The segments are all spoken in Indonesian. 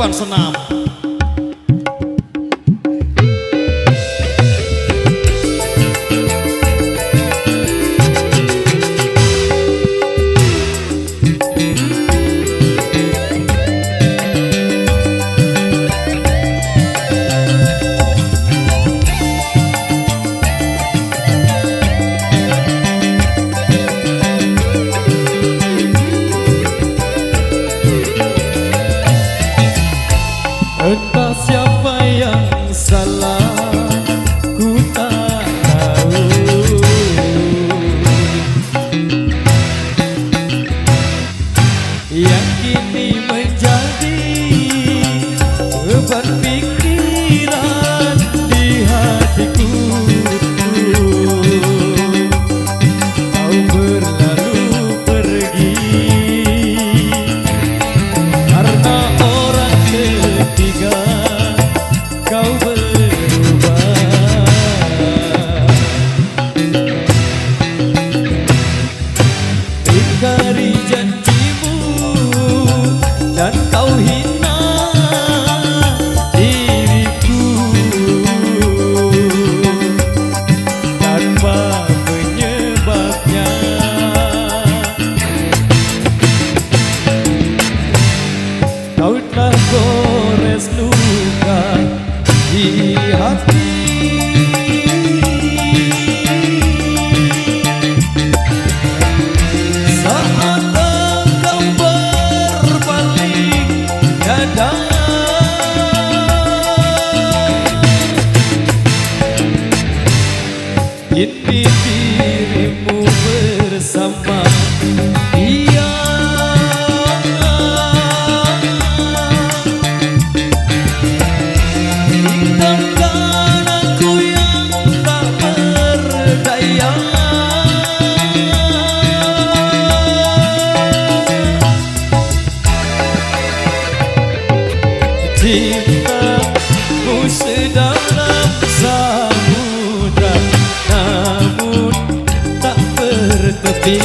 depan senam. Entah siapa yang salah, ku tak tahu. Yang kini menjadi beban pikiran di hatiku. Kau berlalu pergi karena orang ketiga. Kau berubah, ingkari janjimu dan kau hina diriku tanpa penyebabnya. Kau telah gores luka di hati. Saat engkau berbalik dada, kini dirimu bersama dia. Tinggalkan aku yang tak berdaya. Cintamu sedalam samudra, namun tak bertepi.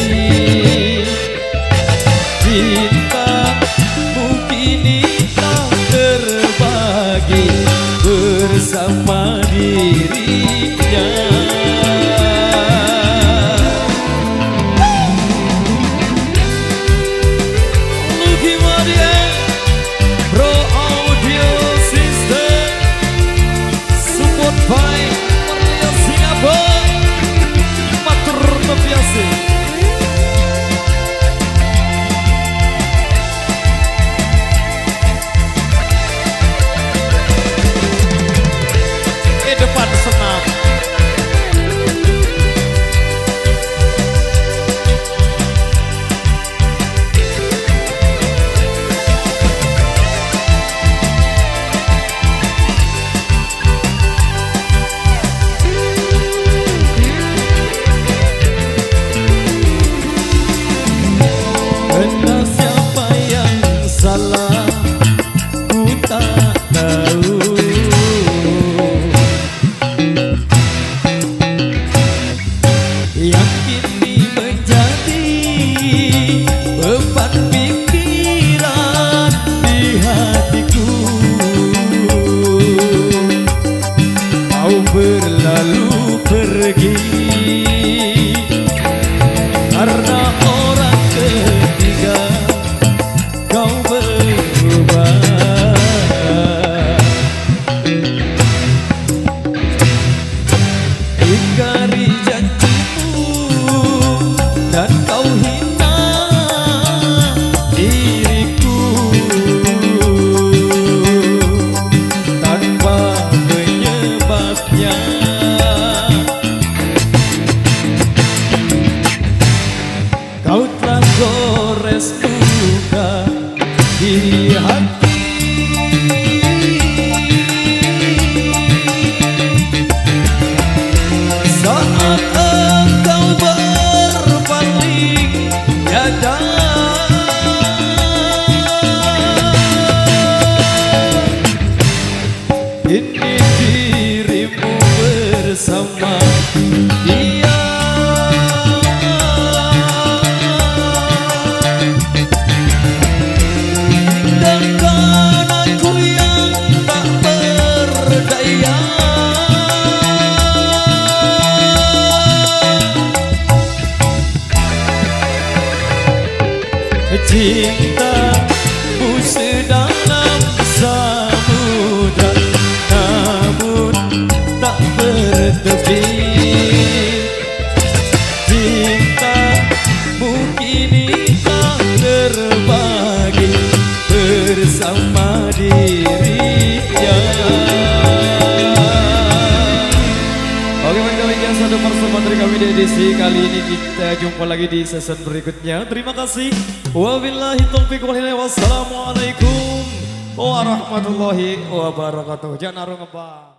Cintamu kini tak terbagi bersama dirinya. Lucky Madia Pro Audio System, support by Maria Singapura, matur biasa. Depan senam. Entah siapa yang salah, ku tak tahu. Yang kini menjadi beban pikiran di hatiku. Kau berlalu pergi karena orang ketiga. Kau berubah, ingkari janjimu dan kau hina diriku tanpa penyebabnya. Kau telah gores luka di hati. Saat engkau berbalik dada, kini dirimu bersama dia. Tinggalkan aku untuk bersama dari kami di edisi kali ini. Kita jumpa lagi di season berikutnya. Terima kasih. Wabillahi taufiq wal hidayah. Wassalamualaikum warahmatullahi wabarakatuh. Jangan ngebang.